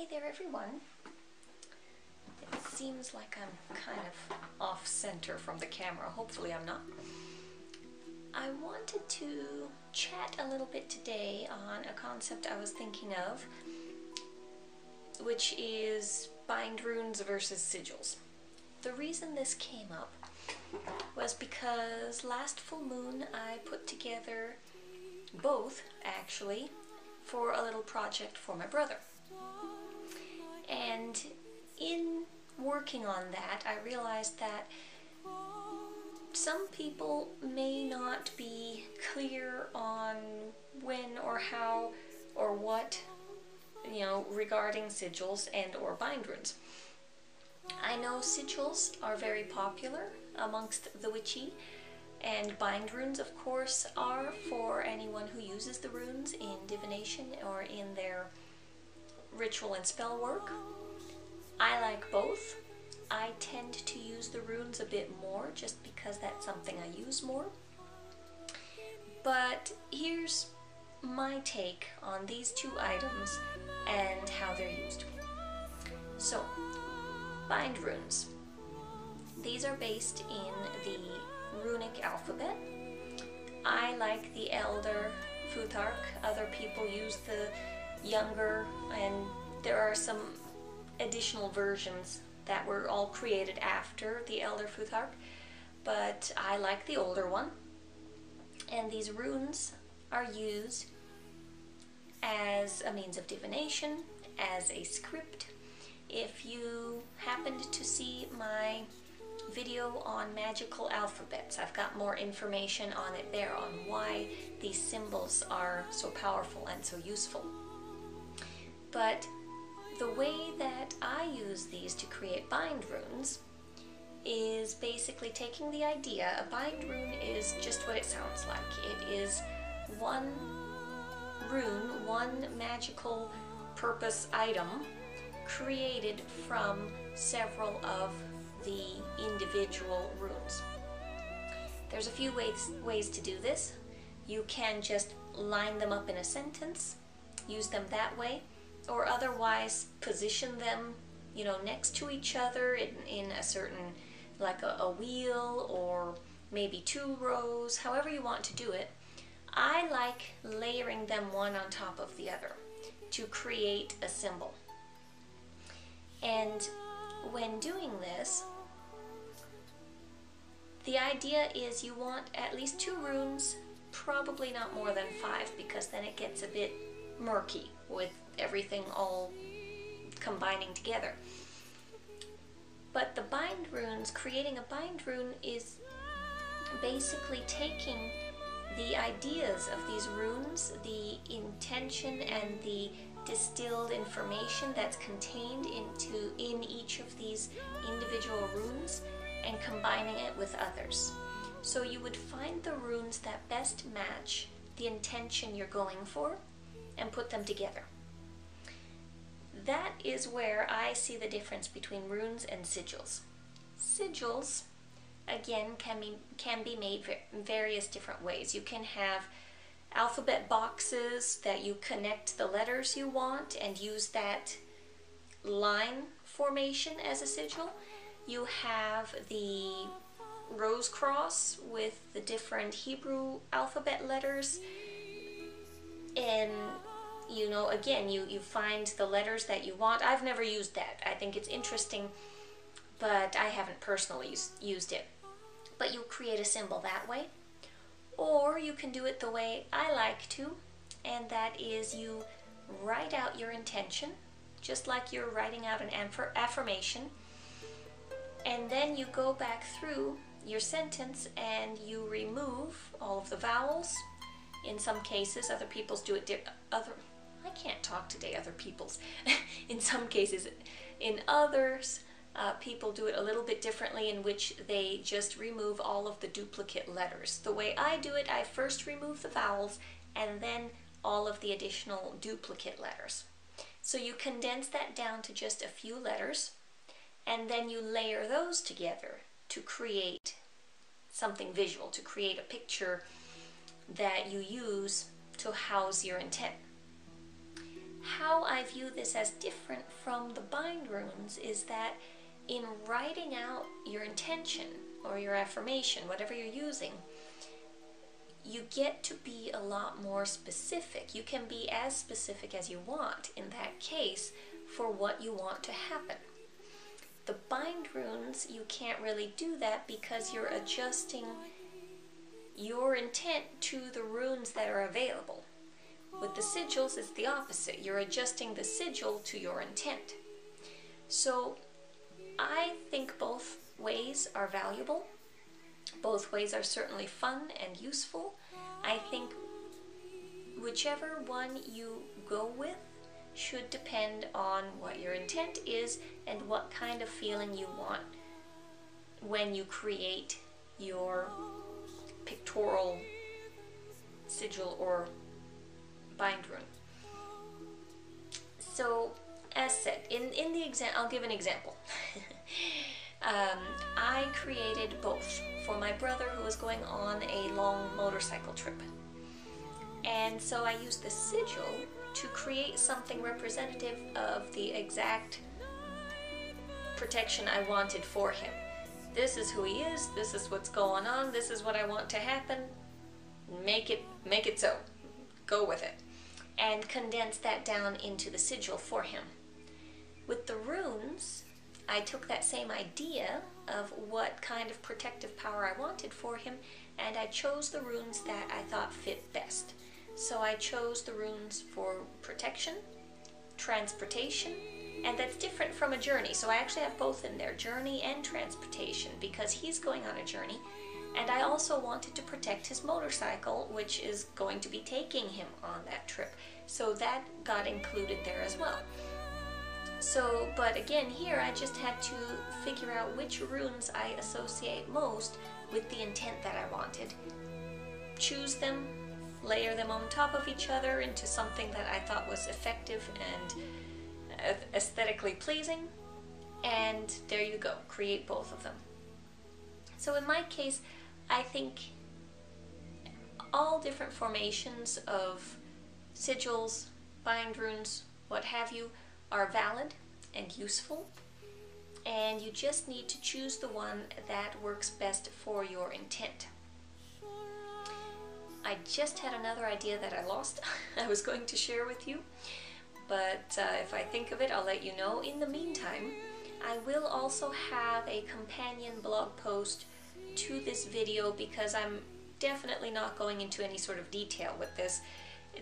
Hey there everyone. It seems like I'm kind of off center from the camera. Hopefully I'm not. I wanted to chat a little bit today on a concept I was thinking of, which is bind runes versus sigils. The reason this came up was because last full moon I put together both, actually, for a little project for my brother. And in working on that, I realized that some people may not be clear on when or how or what, regarding sigils and or bind runes. I know sigils are very popular amongst the witchy, and bind runes, of course, are for anyone who uses the runes in divination or in their ritual and spell work. I like both. I tend to use the runes a bit more just because that's something I use more. But here's my take on these two items and how they're used. So, bind runes. These are based in the runic alphabet. I like the Elder Futhark. Other people use the younger, and there are some additional versions that were all created after the Elder Futhark, but I like the older one. And these runes are used as a means of divination, as a script. If you happened to see my video on magical alphabets, I've got more information on it there on why these symbols are so powerful and so useful. But the way that I use these to create bind runes is basically taking the idea. A bind rune is just what it sounds like. It is one rune, one magical purpose item created from several of the individual runes. There's a few ways to do this. You can just line them up in a sentence, use them that way, or otherwise position them, next to each other in a certain, like a wheel, or maybe 2 rows, however you want to do it. I like layering them one on top of the other to create a symbol. And when doing this, the idea is you want at least 2 runes, probably not more than 5, because then it gets a bit murky with everything all combining together. But the bind runes, creating a bind rune is basically taking the ideas of these runes, the intention and the distilled information that's contained in each of these individual runes, and combining it with others. So you would find the runes that best match the intention you're going for and put them together. That is where I see the difference between runes and sigils. Sigils, again, can be made in various different ways. You can have alphabet boxes that you connect the letters you want and use that line formation as a sigil. You have the rose cross with the different Hebrew alphabet letters, and again, you find the letters that you want. I've never used that. I think it's interesting, but I haven't personally used it. But you create a symbol that way, or you can do it the way I like to, and that is you write out your intention, just like you're writing out an affirmation, and then you go back through your sentence and you remove all of the vowels. In some cases, other people's do it I can't talk today, other people's. In some cases, in others, people do it a little bit differently, in which they just remove all of the duplicate letters. The way I do it, I first remove the vowels and then all of the additional duplicate letters. So you condense that down to just a few letters, and then you layer those together to create something visual, to create a picture that you use to house your intent. How I view this as different from the bind runes is that in writing out your intention or your affirmation, whatever you're using, you get to be a lot more specific. You can be as specific as you want in that case for what you want to happen. The bind runes, you can't really do that because you're adjusting your intent to the runes that are available. With the sigils, it's the opposite. You're adjusting the sigil to your intent. So I think both ways are valuable. Both ways are certainly fun and useful. I think whichever one you go with should depend on what your intent is and what kind of feeling you want when you create your pictorial sigil or bind rune. So, as said, in the example, I'll give an example. I created both for my brother who was going on a long motorcycle trip. And so I used the sigil to create something representative of the exact protection I wanted for him. This is who he is, this is what's going on, this is what I want to happen. Make it so. Go with it. And condense that down into the sigil for him. With the runes, I took that same idea of what kind of protective power I wanted for him, and I chose the runes that I thought fit best. So I chose the runes for protection, transportation, and that's different from a journey. So I actually have both in there, journey and transportation, because he's going on a journey. And I also wanted to protect his motorcycle, which is going to be taking him on that trip. So that got included there as well. So, but again, here I just had to figure out which runes I associate most with the intent that I wanted. Choose them, layer them on top of each other into something that I thought was effective and aesthetically pleasing, and there you go, create both of them. So in my case, I think all different formations of sigils, bind runes, what have you, are valid and useful, and you just need to choose the one that works best for your intent. I just had another idea that I lost I was going to share with you, but if I think of it, I'll let you know. In the meantime, I will also have a companion blog post to this video because I'm definitely not going into any sort of detail with this.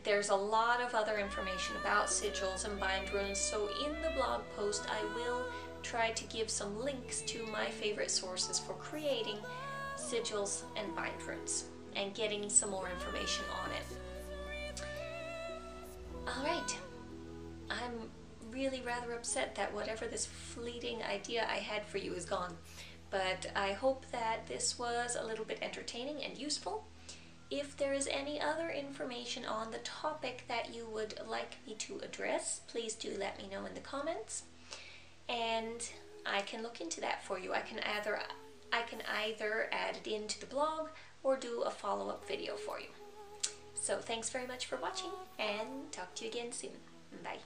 There's a lot of other information about sigils and bind runes, so in the blog post I will try to give some links to my favorite sources for creating sigils and bind runes and getting some more information on it. Alright, I'm really rather upset that whatever this fleeting idea I had for you is gone, but I hope that this was a little bit entertaining and useful. If there is any other information on the topic that you would like me to address, please do let me know in the comments, and I can look into that for you. I can either add it into the blog or do a follow-up video for you. So thanks very much for watching, and talk to you again soon. Bye.